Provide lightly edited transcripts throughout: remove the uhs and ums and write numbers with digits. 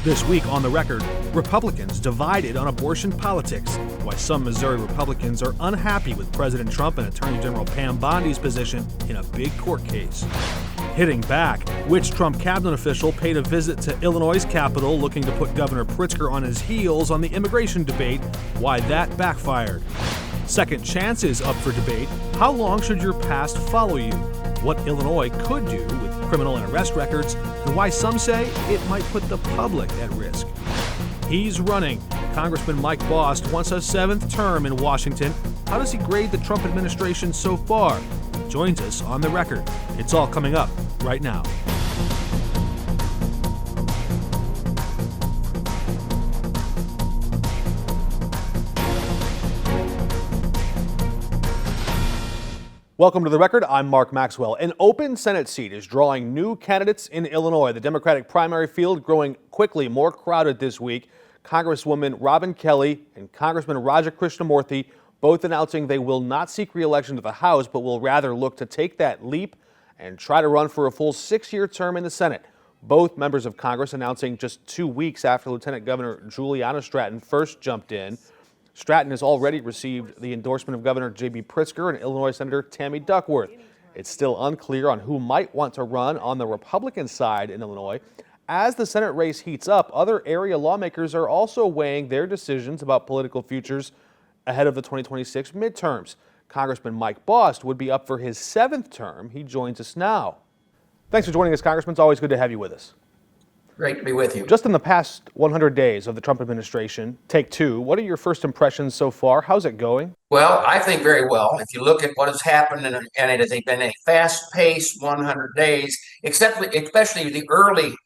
This week on The Record, Republicans divided on abortion politics, why some Missouri Republicans are unhappy with President Trump and Attorney General Pam Bondi's position in a big court case. Hitting back, which Trump cabinet official paid a visit to Illinois' capital looking to put Governor Pritzker on his heels on the immigration debate, why that backfired. Second chances up for debate, how long should your past follow you? What Illinois could do with criminal and arrest records, and why some say it might put the public at risk. He's running. Congressman Mike Bost wants a seventh term in Washington. How does he grade the Trump administration so far? Joins us on The Record. It's all coming up right now. Welcome to The Record. I'm Mark Maxwell. An open Senate seat is drawing new candidates in Illinois. The Democratic primary field growing quickly more crowded this week. Congresswoman Robin Kelly and Congressman Raja Krishnamurthy both announcing they will not seek re-election to the House, but will rather look to take that leap and try to run for a full 6-year term in the Senate. Both members of Congress announcing just 2 weeks after Lieutenant Governor Juliana Stratton first jumped in. Stratton has already received the endorsement of Governor J.B. Pritzker and Illinois Senator Tammy Duckworth. It's still unclear on who might want to run on the Republican side in Illinois. As the Senate race heats up, other area lawmakers are also weighing their decisions about political futures ahead of the 2026 midterms. Congressman Mike Bost would be up for his 7th term. He joins us now. Thanks for joining us, Congressman. It's always good to have you with us. Great to be with you. Just in the past 100 days of the Trump administration, take two, what are your first impressions so far? How's it going? Well, I think very well. If you look at what has happened, and it has been a fast-paced 100 days, especially the early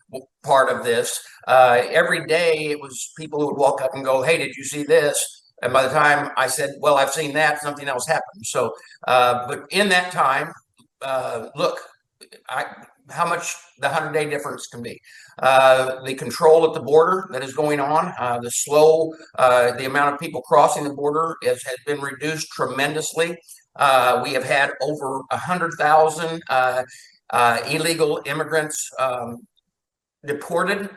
part of this. Every day it was people who would walk up and go, "Hey, did you see this?" And by the time I said, "Well, I've seen that," something else happened. So, but in that time, look, how much the 100-day difference can be. The control at the border that is going on, the amount of people crossing the border has been reduced tremendously. We have had over 100,000 illegal immigrants deported,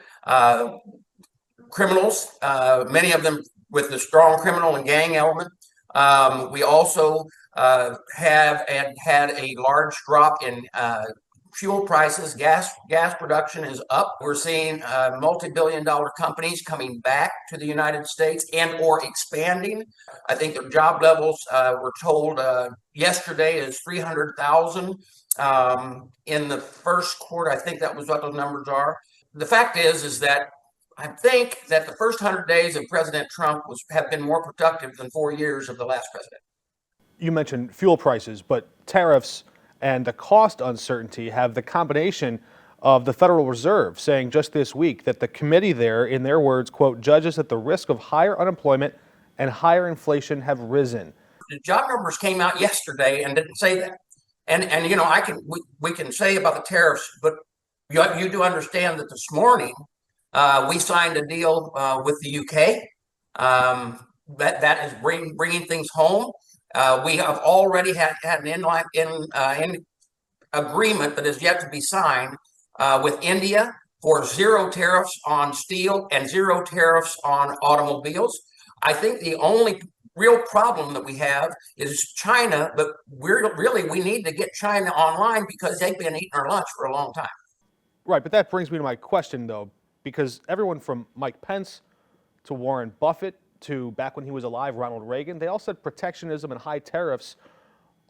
criminals, many of them with the strong criminal and gang element. We also have had a large drop in fuel prices. Gas production is up. We're seeing multi-billion-dollar companies coming back to the United States and or expanding. I think their job levels, were told yesterday, is 300,000 in the first quarter. I think that was what those numbers are. The fact is that I think that the first 100 days of President Trump have been more productive than 4 years of the last president. You mentioned fuel prices, but tariffs and the cost uncertainty have the combination of the Federal Reserve saying just this week that the committee there, in their words, quote, judges that the risk of higher unemployment and higher inflation have risen. The job numbers came out yesterday and didn't say that. And you know, we can say about the tariffs, but you do understand that this morning we signed a deal with the UK that is bringing things home. We have already had an in agreement that is yet to be signed with India for 0 tariffs on steel and 0 tariffs on automobiles. I think the only real problem that we have is China, but we need to get China online because they've been eating our lunch for a long time. Right, but that brings me to my question, though, because everyone from Mike Pence to Warren Buffett to back when he was alive, Ronald Reagan, they all said protectionism and high tariffs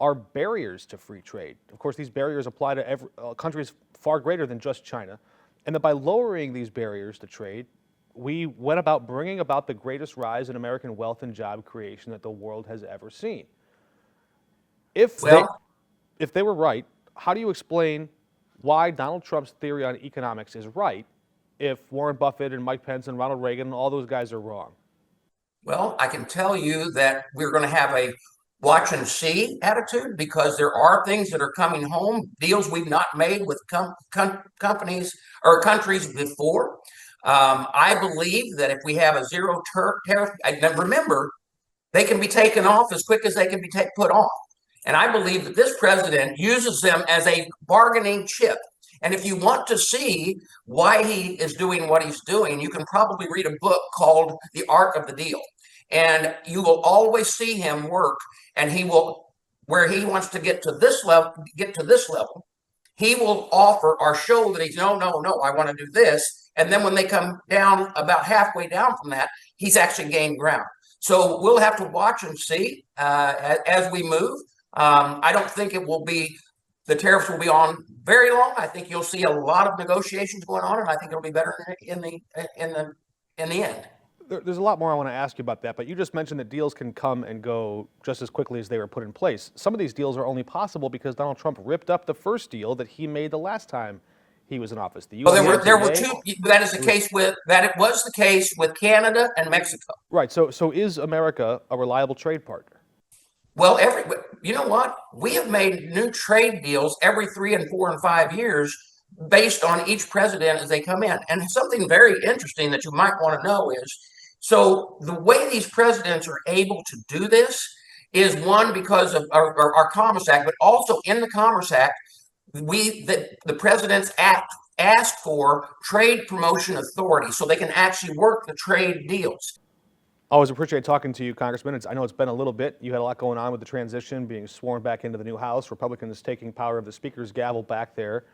are barriers to free trade. Of course, these barriers apply to countries far greater than just China, and that by lowering these barriers to trade, we went about bringing about the greatest rise in American wealth and job creation that the world has ever seen. If they were right, how do you explain why Donald Trump's theory on economics is right if Warren Buffett and Mike Pence and Ronald Reagan and all those guys are wrong? Well, I can tell you that we're going to have a watch and see attitude because there are things that are coming home, deals we've not made with companies or countries before. I believe that if we have a 0 tariff, remember, they can be taken off as quick as they can be put off. And I believe that this president uses them as a bargaining chip. And if you want to see why he is doing what he's doing, you can probably read a book called The Art of the Deal. And you will always see him work, and he will, where he wants to get to this level, he will offer or show that he's no, I want to do this. And then when they come down about halfway down from that, he's actually gained ground. So we'll have to watch and see as we move. I don't think the tariffs will be on very long. I think you'll see a lot of negotiations going on, and I think it'll be better in the end. There's a lot more I want to ask you about that, but you just mentioned that deals can come and go just as quickly as they were put in place. Some of these deals are only possible because Donald Trump ripped up the first deal that he made the last time he was in office. Well, there were two. That was the case with Canada and Mexico. Right. So is America a reliable trade partner? Well, you know what? We have made new trade deals every 3 and 4 and 5 years based on each president as they come in. And something very interesting that you might want to know is, so the way these presidents are able to do this is, one, because of our Commerce Act, but also in the Commerce Act, the presidents ask for trade promotion authority so they can actually work the trade deals. Always appreciate talking to you, Congressman. I know it's been a little bit. You had a lot going on with the transition, being sworn back into the new House, Republicans taking power of the Speaker's gavel back there.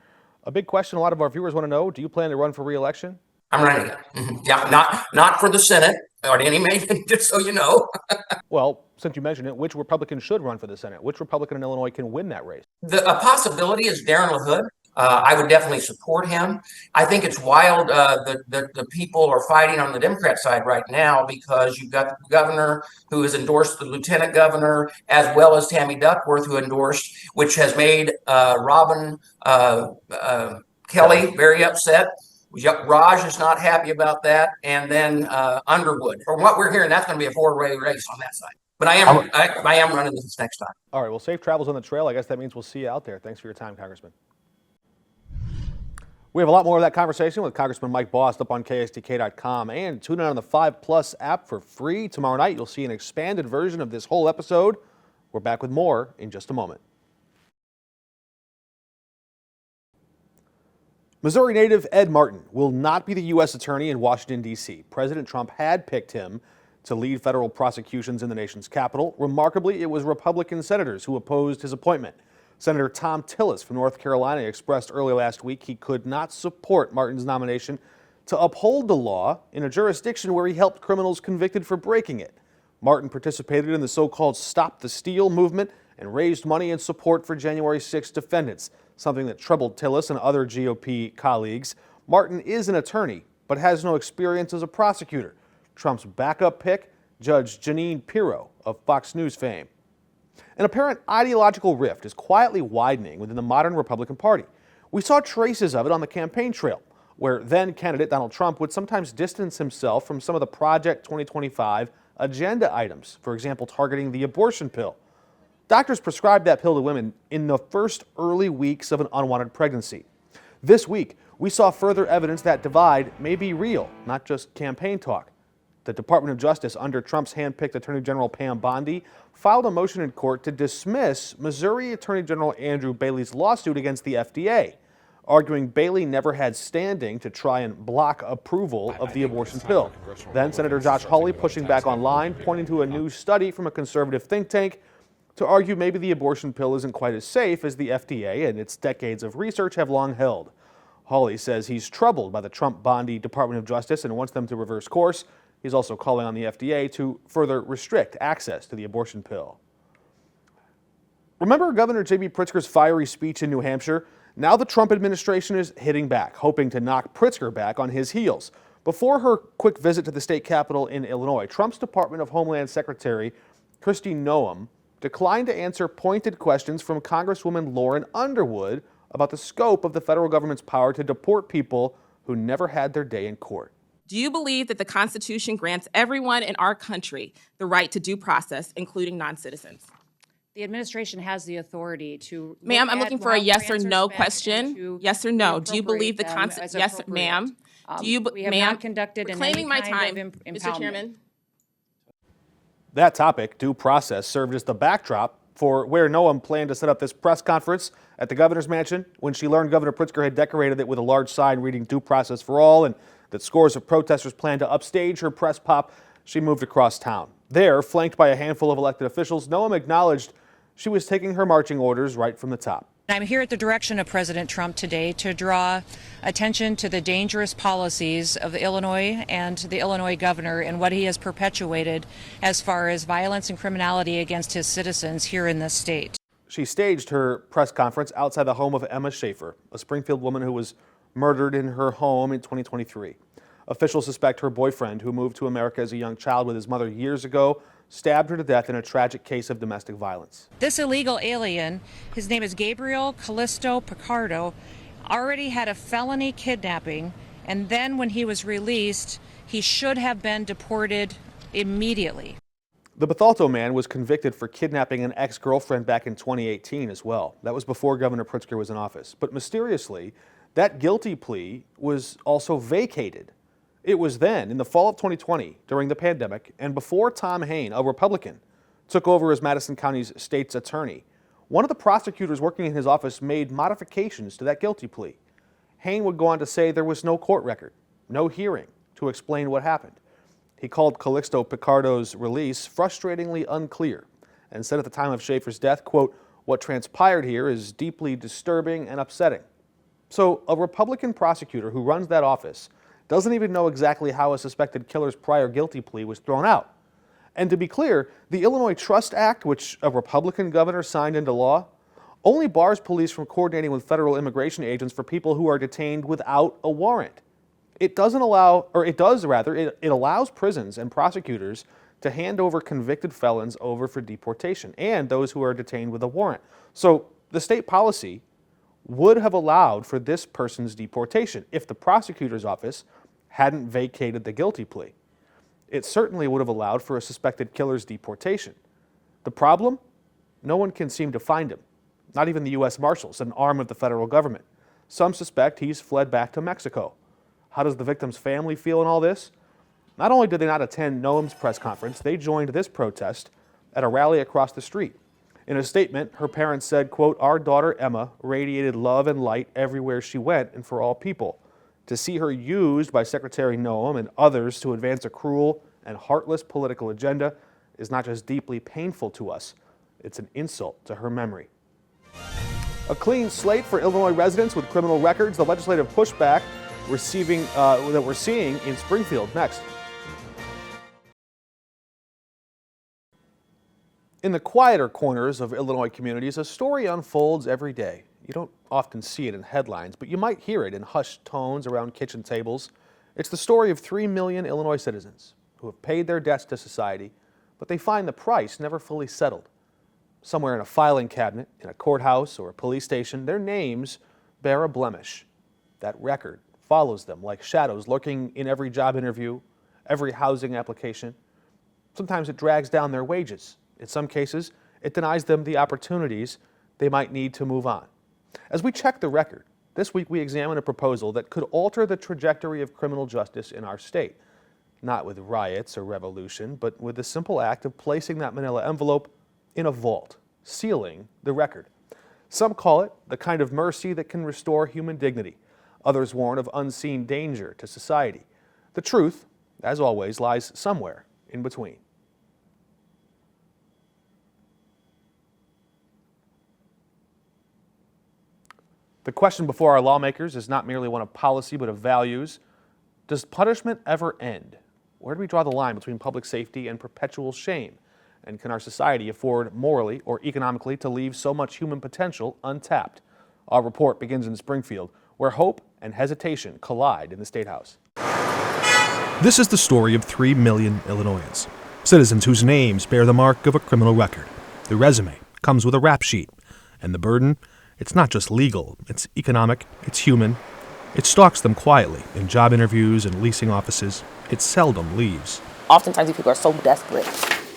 A big question a lot of our viewers want to know, do you plan to run for re-election? I'm running again. Yeah, not for the Senate or any major, just so you know. Well, since you mentioned it, which Republican should run for the Senate? Which Republican in Illinois can win that race? A possibility is Darren LaHood. I would definitely support him. I think it's wild the people are fighting on the Democrat side right now because you've got the governor who has endorsed the lieutenant governor, as well as Tammy Duckworth, who endorsed, which has made Robin Kelly very upset. Raj is not happy about that. And then Underwood. From what we're hearing, that's going to be a four-way race on that side. But I am running this next time. All right. Well, safe travels on the trail. I guess that means we'll see you out there. Thanks for your time, Congressman. We have a lot more of that conversation with Congressman Mike Bost up on KSTK.com, and tune in on the 5+ app for free. Tomorrow night, you'll see an expanded version of this whole episode. We're back with more in just a moment. Missouri native Ed Martin will not be the U.S. Attorney in Washington, D.C. President Trump had picked him to lead federal prosecutions in the nation's capital. Remarkably, it was Republican senators who opposed his appointment. Senator Tom Tillis from North Carolina expressed early last week he could not support Martin's nomination to uphold the law in a jurisdiction where he helped criminals convicted for breaking it. Martin participated in the so-called Stop the Steal movement and raised money in support for January 6 defendants, something that troubled Tillis and other GOP colleagues. Martin is an attorney, but has no experience as a prosecutor. Trump's backup pick, Judge Jeanine Pirro of Fox News fame. An apparent ideological rift is quietly widening within the modern Republican Party. We saw traces of it on the campaign trail, where then-candidate Donald Trump would sometimes distance himself from some of the Project 2025 agenda items, for example, targeting the abortion pill. Doctors prescribed that pill to women in the first early weeks of an unwanted pregnancy. This week, we saw further evidence that divide may be real, not just campaign talk. The Department of Justice, under Trump's hand-picked Attorney General Pam Bondi, filed a motion in court to dismiss Missouri Attorney General Andrew Bailey's lawsuit against the FDA, arguing Bailey never had standing to try and block approval of the abortion pill. Then Senator Josh Hawley pushing back online, pointing to a new study from a conservative think tank to argue maybe the abortion pill isn't quite as safe as the FDA and its decades of research have long held. Hawley says he's troubled by the Trump-Bondi Department of Justice and wants them to reverse course. He's also calling on the FDA to further restrict access to the abortion pill. Remember Governor J.B. Pritzker's fiery speech in New Hampshire? Now the Trump administration is hitting back, hoping to knock Pritzker back on his heels. Before her quick visit to the state capitol in Illinois, Trump's Department of Homeland Secretary Kristi Noem declined to answer pointed questions from Congresswoman Lauren Underwood about the scope of the federal government's power to deport people who never had their day in court. Do you believe that the Constitution grants everyone in our country the right to due process, including non-citizens? The administration has the authority to. Ma'am, I'm looking for a yes or no question. Yes or no. Do you believe the Constitution? Yes, ma'am. Do you, we have not conducted reclaiming my time, Mr. Mr. Chairman. That topic, due process, served as the backdrop for where Noam planned to set up this press conference at the governor's mansion. When she learned Governor Pritzker had decorated it with a large sign reading "Due Process for All" and that scores of protesters planned to upstage her press pop, she moved across town. There, flanked by a handful of elected officials, Noam acknowledged she was taking her marching orders right from the top. I'm here at the direction of President Trump today to draw attention to the dangerous policies of Illinois and the Illinois governor and what he has perpetuated as far as violence and criminality against his citizens here in this state. She staged her press conference outside the home of Emma Schaefer, a Springfield woman who was murdered in her home in 2023. Officials suspect her boyfriend, who moved to America as a young child with his mother years ago, stabbed her to death in a tragic case of domestic violence. This illegal alien, his name is Gabriel Callisto Picardo, already had a felony kidnapping, and then when he was released, he should have been deported immediately. The Bethalto man was convicted for kidnapping an ex-girlfriend back in 2018 as well. That was before Governor Pritzker was in office. But mysteriously, that guilty plea was also vacated. It was then, in the fall of 2020, during the pandemic, and before Tom Hain, a Republican, took over as Madison County's state's attorney. One of the prosecutors working in his office made modifications to that guilty plea. Hain would go on to say there was no court record, no hearing to explain what happened. He called Calixto Picardo's release frustratingly unclear and said at the time of Schaefer's death, quote, "What transpired here is deeply disturbing and upsetting." So a Republican prosecutor who runs that office doesn't even know exactly how a suspected killer's prior guilty plea was thrown out. And to be clear, the Illinois Trust Act, which a Republican governor signed into law, only bars police from coordinating with federal immigration agents for people who are detained without a warrant. It allows prisons and prosecutors to hand over convicted felons over for deportation and those who are detained with a warrant. So the state policy would have allowed for this person's deportation if the prosecutor's office hadn't vacated the guilty plea. It certainly would have allowed for a suspected killer's deportation. The problem? No one can seem to find him, not even the U.S. Marshals, an arm of the federal government. Some suspect he's fled back to Mexico. How does the victim's family feel in all this? Not only did they not attend Noam's press conference, they joined this protest at a rally across the street. In a statement, her parents said, quote, "Our daughter Emma radiated love and light everywhere she went and for all people. To see her used by Secretary Noam and others to advance a cruel and heartless political agenda is not just deeply painful to us, it's an insult to her memory." A clean slate for Illinois residents with criminal records, the legislative pushback that we're seeing in Springfield. Next. In the quieter corners of Illinois communities, a story unfolds every day. You don't often see it in headlines, but you might hear it in hushed tones around kitchen tables. It's the story of 3 million Illinois citizens who have paid their debts to society, but they find the price never fully settled. Somewhere in a filing cabinet, in a courthouse, or a police station, their names bear a blemish. That record follows them like shadows lurking in every job interview, every housing application. Sometimes it drags down their wages. In some cases, it denies them the opportunities they might need to move on. As we check the record, this week we examine a proposal that could alter the trajectory of criminal justice in our state. Not with riots or revolution, but with the simple act of placing that manila envelope in a vault, sealing the record. Some call it the kind of mercy that can restore human dignity. Others warn of unseen danger to society. The truth, as always, lies somewhere in between. The question before our lawmakers is not merely one of policy, but of values. Does punishment ever end? Where do we draw the line between public safety and perpetual shame? And can our society afford morally or economically to leave so much human potential untapped? Our report begins in Springfield, where hope and hesitation collide in the State House. This is the story of 3 million Illinoisans, citizens whose names bear the mark of a criminal record. The resume comes with a rap sheet, and the burden, it's not just legal, it's economic, it's human. It stalks them quietly in job interviews and leasing offices. It seldom leaves. Oftentimes, these people are so desperate.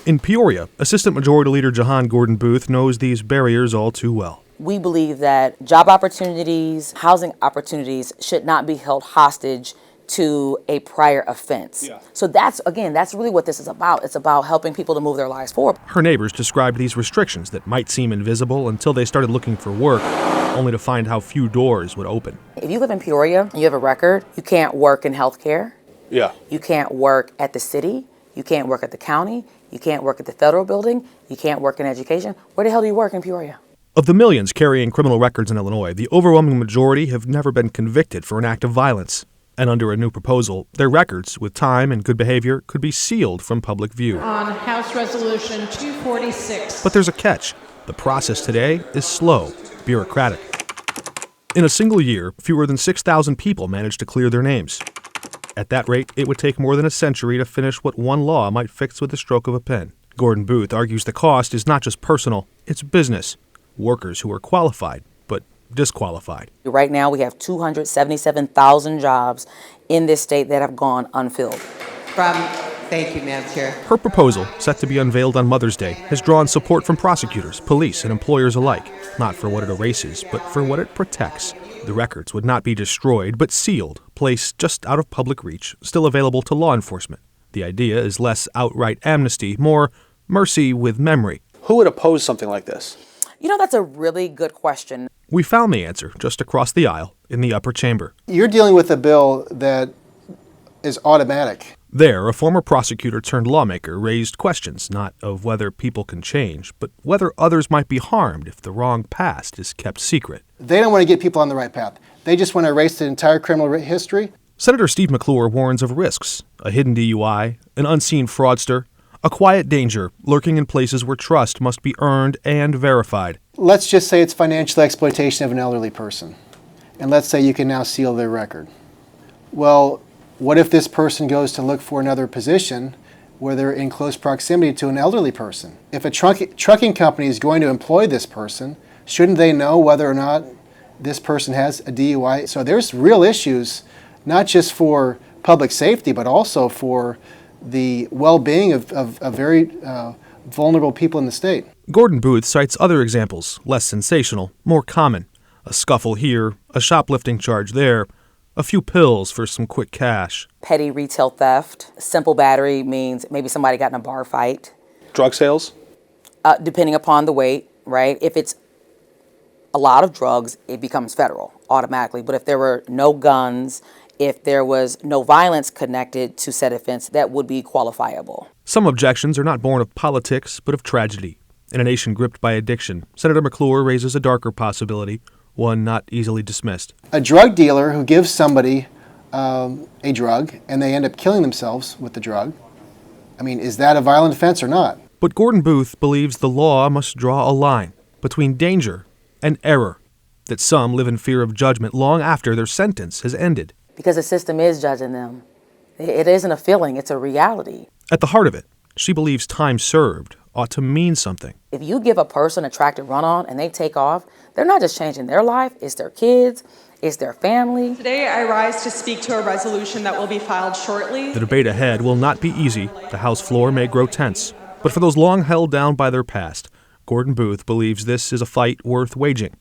In Peoria, Assistant Majority Leader Jahan Gordon Booth knows these barriers all too well. We believe that job opportunities, housing opportunities should not be held hostage to a prior offense. So that's really what this is about. It's about helping people to move their lives forward. Her neighbors described these restrictions that might seem invisible until they started looking for work, only to find how few doors would open. If you live in Peoria and you have a record, you can't work in healthcare. Yeah. You can't work at the city. You can't work at the county. You can't work at the federal building. You can't work in education. Where the hell do you work in Peoria? Of the millions carrying criminal records in Illinois, the overwhelming majority have never been convicted for an act of violence. And under a new proposal, their records, with time and good behavior, could be sealed from public view. On House Resolution 246. But there's a catch. The process today is slow, bureaucratic. In a single year, fewer than 6,000 people managed to clear their names. At that rate, it would take more than a century to finish what one law might fix with the stroke of a pen. Gordon Booth argues the cost is not just personal, it's business. Workers who are qualified, but disqualified. Right now, we have 277,000 jobs in this state that have gone unfilled. Thank you, Madam Chair. Her proposal, set to be unveiled on Mother's Day, has drawn support from prosecutors, police, and employers alike, not for what it erases, but for what it protects. The records would not be destroyed, but sealed, placed just out of public reach, still available to law enforcement. The idea is less outright amnesty, more mercy with memory. Who would oppose something like this? You know, that's a really good question. We found the answer just across the aisle in the upper chamber. You're dealing with a bill that is automatic. There, a former prosecutor turned lawmaker raised questions not of whether people can change, but whether others might be harmed if the wrong past is kept secret. They don't want to get people on the right path. They just want to erase the entire criminal history. Senator Steve McClure warns of risks: a hidden DUI, an unseen fraudster, a quiet danger lurking in places where trust must be earned and verified. Let's just say it's financial exploitation of an elderly person. And let's say you can now seal their record. Well, what if this person goes to look for another position where they're in close proximity to an elderly person? If a trucking company is going to employ this person, shouldn't they know whether or not this person has a DUI? So there's real issues, not just for public safety, but also for the well-being of very vulnerable people in the state. Gordon Booth cites other examples, less sensational, more common. A scuffle here, a shoplifting charge there, a few pills for some quick cash. Petty retail theft. Simple battery means maybe somebody got in a bar fight. Drug sales? Depending upon the weight, right? If it's a lot of drugs, it becomes federal automatically. But if there were no guns, if there was no violence connected to said offense, that would be qualifiable. Some objections are not born of politics, but of tragedy. In a nation gripped by addiction, Senator McClure raises a darker possibility, one not easily dismissed. A drug dealer who gives somebody a drug and they end up killing themselves with the drug, I mean, is that a violent offense or not? But Gordon Booth believes the law must draw a line between danger and error, that some live in fear of judgment long after their sentence has ended. Because the system is judging them. It isn't a feeling, it's a reality. At the heart of it, she believes time served ought to mean something. If you give a person a tractor run-on and they take off, they're not just changing their life, it's their kids, it's their family. Today I rise to speak to a resolution that will be filed shortly. The debate ahead will not be easy. The House floor may grow tense. But for those long held down by their past, Gordon Booth believes this is a fight worth waging,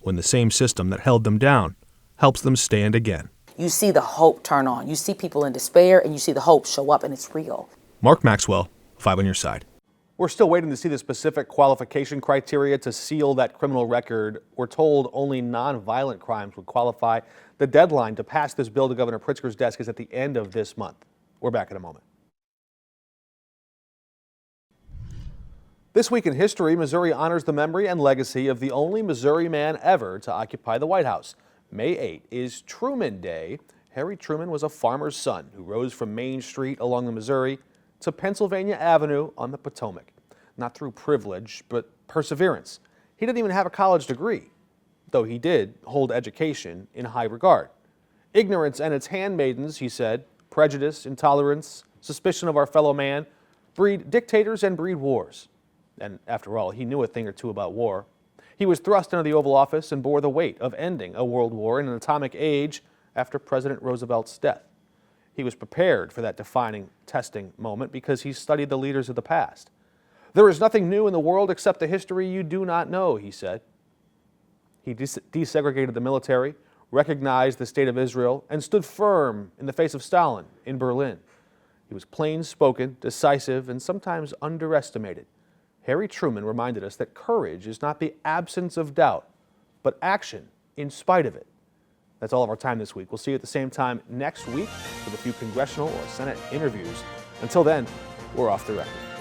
when the same system that held them down helps them stand again. You see the hope turn on. You see people in despair and you see the hope show up and it's real. Mark Maxwell, 5 on your side. We're still waiting to see the specific qualification criteria to seal that criminal record. We're told only non-violent crimes would qualify. The deadline to pass this bill to Governor Pritzker's desk is at the end of this month. We're back in a moment. This week in history, Missouri honors the memory and legacy of the only Missouri man ever to occupy the White House. May 8 is Truman Day. Harry Truman was a farmer's son who rose from Main Street along the Missouri to Pennsylvania Avenue on the Potomac. Not through privilege, but perseverance. He didn't even have a college degree, though he did hold education in high regard. Ignorance and its handmaidens, he said, prejudice, intolerance, suspicion of our fellow man, breed dictators and breed wars. And after all, he knew a thing or two about war. He was thrust into the Oval Office and bore the weight of ending a world war in an atomic age after President Roosevelt's death. He was prepared for that defining testing moment because he studied the leaders of the past. There is nothing new in the world except the history you do not know, he said. He desegregated the military, recognized the state of Israel, and stood firm in the face of Stalin in Berlin. He was plain-spoken, decisive, and sometimes underestimated. Harry Truman reminded us that courage is not the absence of doubt, but action in spite of it. That's all of our time this week. We'll see you at the same time next week with a few congressional or Senate interviews. Until then, we're off the record.